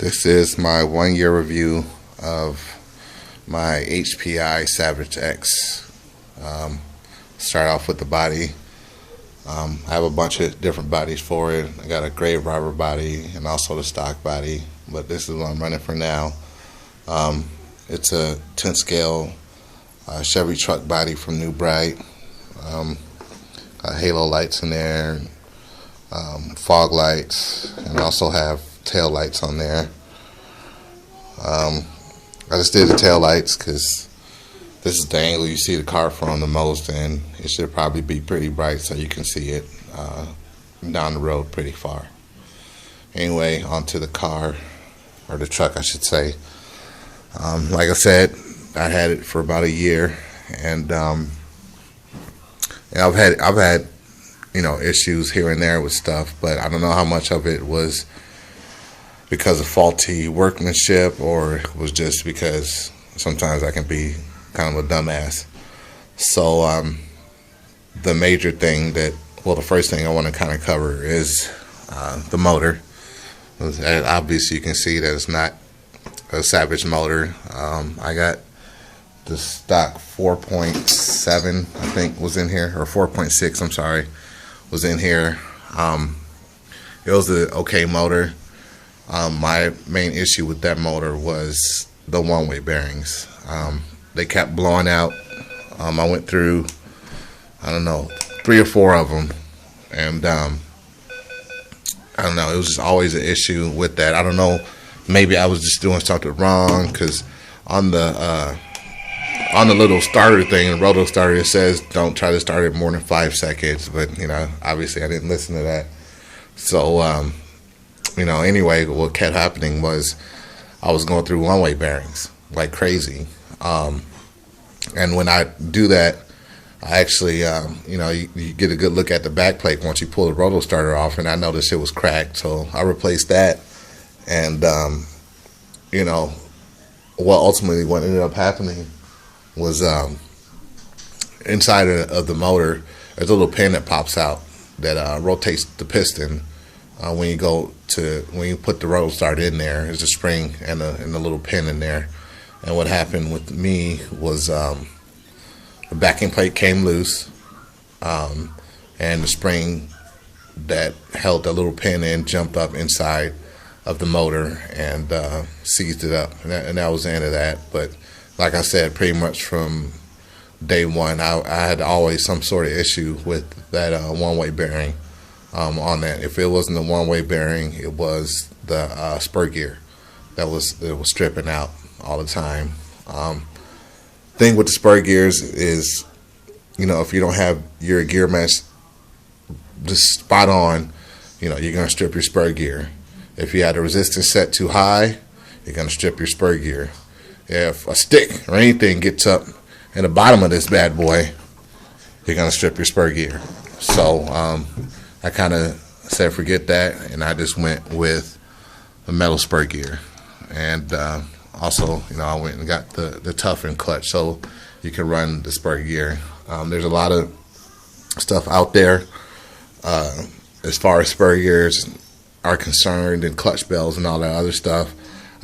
This is my 1 year review of my HPI Savage X. Start off with the body. I have a bunch of different bodies for it. I got a grave robber body and also the stock body, but this is what I'm running for now. It's a 10 scale Chevy truck body from New Bright. Got halo lights in there, fog lights, and also have tail lights on there. I just did the tail lights because this is the angle you see the car from the most, and it should probably be pretty bright so you can see it down the road pretty far. Anyway, onto the car, or the truck I should say. Like I said, I had it for about a year, and I've had issues here and there with stuff, but I don't know how much of it was because of faulty workmanship or it was just because sometimes I can be kind of a dumbass. So the major thing the first thing I want to kind of cover is the motor. Obviously you can see that it's not a Savage motor. I got the stock 4.7 I think was in here, or 4.6 I'm sorry, was in here. It was an okay motor. My main issue with that motor was the one-way bearings. They kept blowing out. I went through, 3 or 4 of them, and I don't know, it was just always an issue with that. I don't know, maybe I was just doing something wrong, because on the little starter thing, the roto starter, it says don't try to start it more than 5 seconds, but obviously I didn't listen to that. So anyway, what kept happening was I was going through one-way bearings like crazy. And when I do that, I actually, you get a good look at the back plate once you pull the roto starter off, and I noticed it was cracked. So I replaced that. And, what ended up happening was inside of the motor, there's a little pin that pops out that rotates the piston. When you put the roto starter in there, there's a spring and a little pin in there. And what happened with me was the backing plate came loose, and the spring that held the little pin in jumped up inside of the motor and seized it up. And that was the end of that. But like I said, pretty much from day one, I had always some sort of issue with that one-way bearing on that. If it wasn't the one-way bearing, it was the spur gear that was stripping out all the time. Thing with the spur gears is, if you don't have your gear mesh just spot on, you're gonna strip your spur gear. If you had the resistance set too high, you're gonna strip your spur gear. If a stick or anything gets up in the bottom of this bad boy, you're gonna strip your spur gear. So I kind of said forget that, and I just went with the metal spur gear. And also, I went and got the toughened clutch so you can run the spur gear. There's a lot of stuff out there as far as spur gears are concerned, and clutch bells and all that other stuff.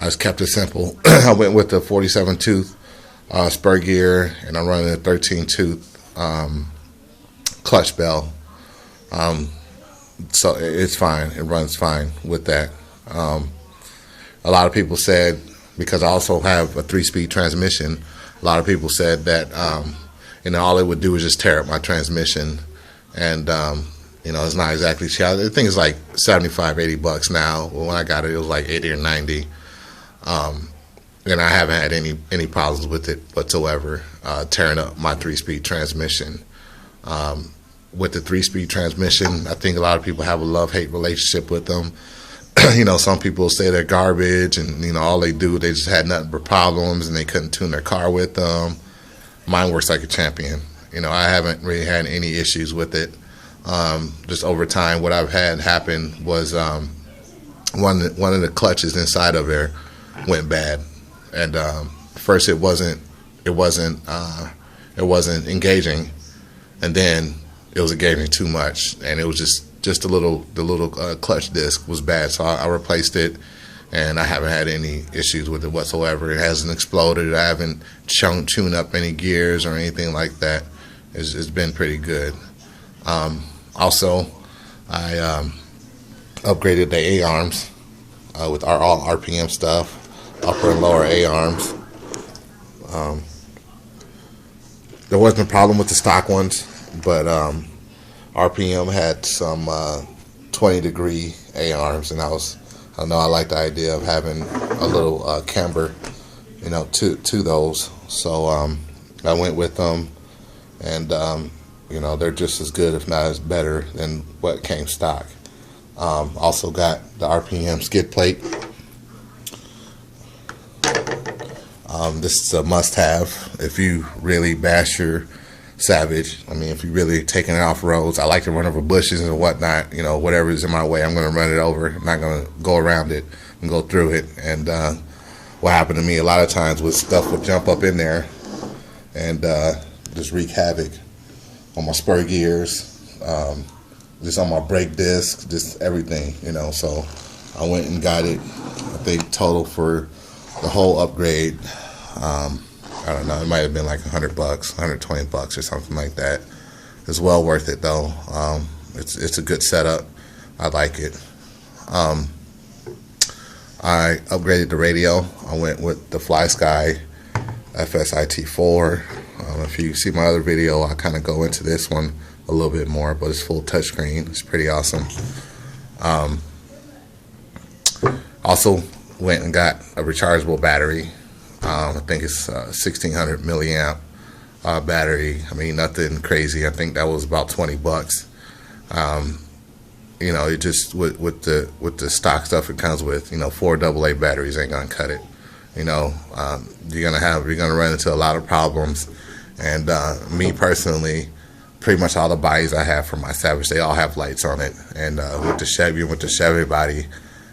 I just kept it simple. I went with the 47 tooth spur gear, and I'm running a 13 tooth clutch bell. So it's fine. It runs fine with that. A lot of people said, because I also have a 3-speed transmission, a lot of people said that all it would do is just tear up my transmission. And it's not exactly cheap. I think it's like $75-$80 now. Well, when I got it, it was like 80 or 90. And I haven't had any problems with it whatsoever, tearing up my 3-speed transmission. With the 3-speed transmission, I think a lot of people have a love-hate relationship with them. Some people say they're garbage, and all they do, they just had nothing but problems, and they couldn't tune their car with them. Mine works like a champion. I haven't really had any issues with it. Just over time, what I've had happen was one of the clutches inside of there went bad, and first it wasn't engaging, and then it was engaging too much, and it was just the little clutch disc was bad, so I replaced it, and I haven't had any issues with it whatsoever. It hasn't exploded. I haven't tuned up any gears or anything like that. It's been pretty good. Also, I upgraded the A-arms with all RPM stuff, upper and lower A-arms. There wasn't a problem with the stock ones, but RPM had some 20-degree A-arms, and I like the idea of having a little camber, to those. So I went with them, and they're just as good, if not as better, than what came stock. Also got the RPM skid plate. This is a must-have if you really bash your Savage. I mean, if you're really taking it off roads, I like to run over bushes and whatnot. Whatever is in my way, I'm going to run it over. I'm not going to go around it and go through it. And what happened to me a lot of times was stuff would jump up in there and just wreak havoc on my spur gears, just on my brake discs, just everything, So I went and got it, I think total for the whole upgrade. I don't know, it might have been like $100, $120 or something like that. It's well worth it though. It's a good setup. I like it. I upgraded the radio. I went with the FlySky FSIT4. If you see my other video, I kind of go into this one a little bit more, but it's full touchscreen. It's pretty awesome. Also went and got a rechargeable battery. I think it's 1600 milliamp battery. I mean, nothing crazy. I think that was about $20. It just with the stock stuff it comes with, 4 AA batteries ain't gonna cut it. You're gonna run into a lot of problems. And me personally, pretty much all the bodies I have for my Savage, they all have lights on it. And with the Chevy body,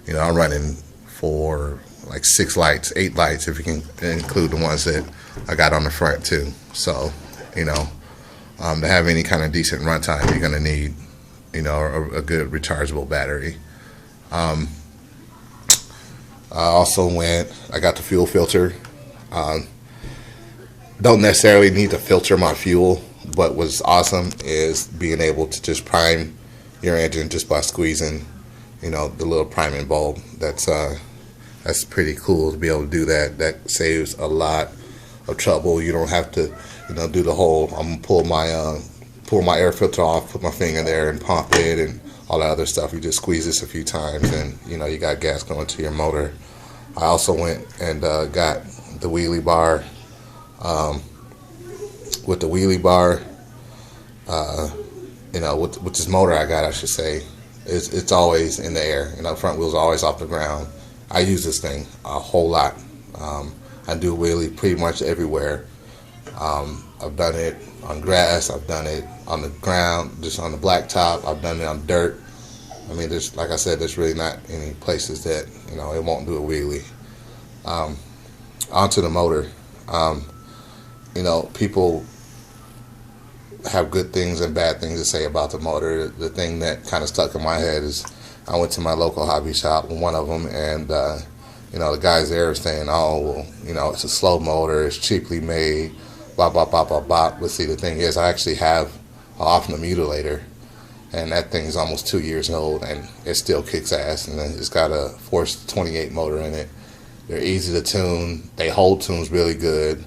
I'm running for like 6 lights, 8 lights, if you can include the ones that I got on the front too. So, to have any kind of decent runtime, you're gonna need, a good rechargeable battery. I also I got the fuel filter. Don't necessarily need to filter my fuel, but what's awesome is being able to just prime your engine just by squeezing, the little priming bulb. That's pretty cool to be able to do that. That saves a lot of trouble. You don't have to, do the whole, I'm gonna pull my air filter off, put my finger there and pump it and all that other stuff. You just squeeze this a few times and, you got gas going to your motor. I also went and got the wheelie bar. With the wheelie bar, with this motor I got, I should say, it's always in the air. Front wheel's always off the ground. I use this thing a whole lot. I do wheelie pretty much everywhere. I've done it on grass. I've done it on the ground, just on the blacktop. I've done it on dirt. I mean, like I said, there's really not any places that, it won't do a wheelie. Onto the motor. People have good things and bad things to say about the motor. The thing that kind of stuck in my head is I went to my local hobby shop, one of them, and the guys there were saying, "Oh, well, it's a slow motor, it's cheaply made, blah blah blah blah blah." But see, the thing is, I actually have an Optima Mutilator, and that thing's almost 2 years old, and it still kicks ass. And it's got a Force 28 motor in it. They're easy to tune. They hold tunes really good.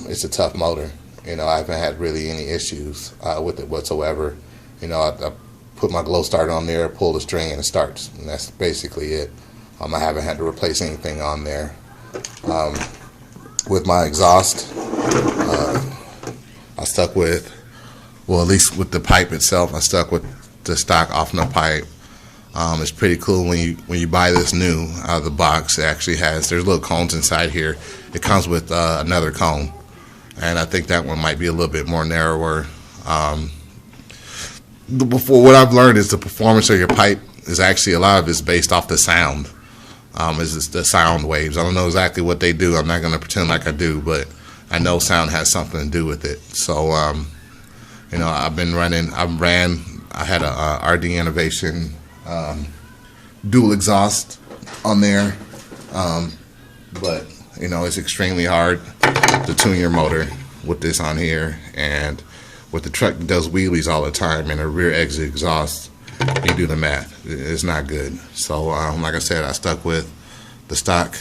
It's a tough motor. I haven't had really any issues with it whatsoever. I put my glow start on there, pull the string, and it starts. And that's basically it. I haven't had to replace anything on there. With my exhaust, I stuck with, well, at least with the pipe itself, I stuck with the stock Offner pipe. It's pretty cool when you buy this new out of the box. It actually there's little cones inside here. It comes with another cone, and I think that one might be a little bit more narrower. Before, what I've learned is the performance of your pipe is actually, a lot of it's based off the sound. Is the sound waves. I don't know exactly what they do. I'm not going to pretend like I do, but I know sound has something to do with it. So, I've been running. I had a RD Innovation dual exhaust on there. But it's extremely hard to tune your motor with this on here, and with the truck that does wheelies all the time and a rear exit exhaust, you do the math, it's not good. So like I said, I stuck with the stock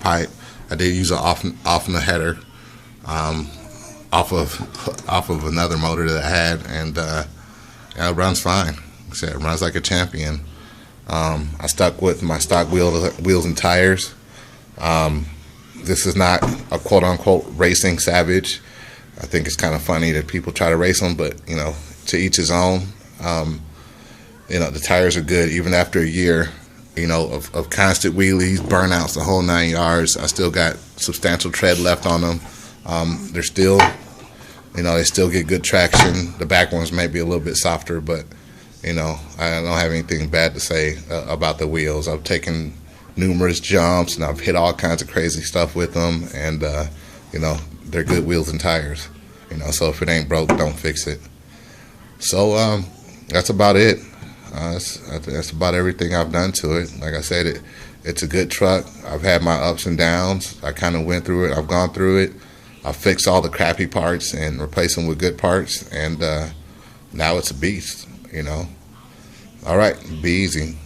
pipe. I did use an off in the header, off of another motor that I had, and it runs fine. Like I said, it runs like a champion. I stuck with my stock wheels and tires. This is not a quote-unquote racing Savage. I think it's kind of funny that people try to race them, but to each his own. The tires are good even after a year, of constant wheelies, burnouts, the whole 9 yards. I still got substantial tread left on them. They're still, they still get good traction. The back ones may be a little bit softer, but I don't have anything bad to say about the wheels. I've taken numerous jumps and I've hit all kinds of crazy stuff with them, and they're good wheels and tires. So if it ain't broke, don't fix it. So that's about it. That's about everything I've done to it. Like I said, it's a good truck. I've had my ups and downs. I kind of went through it. I've gone through it. I've fixed all the crappy parts and replaced them with good parts, and now it's a beast. All right, be easy.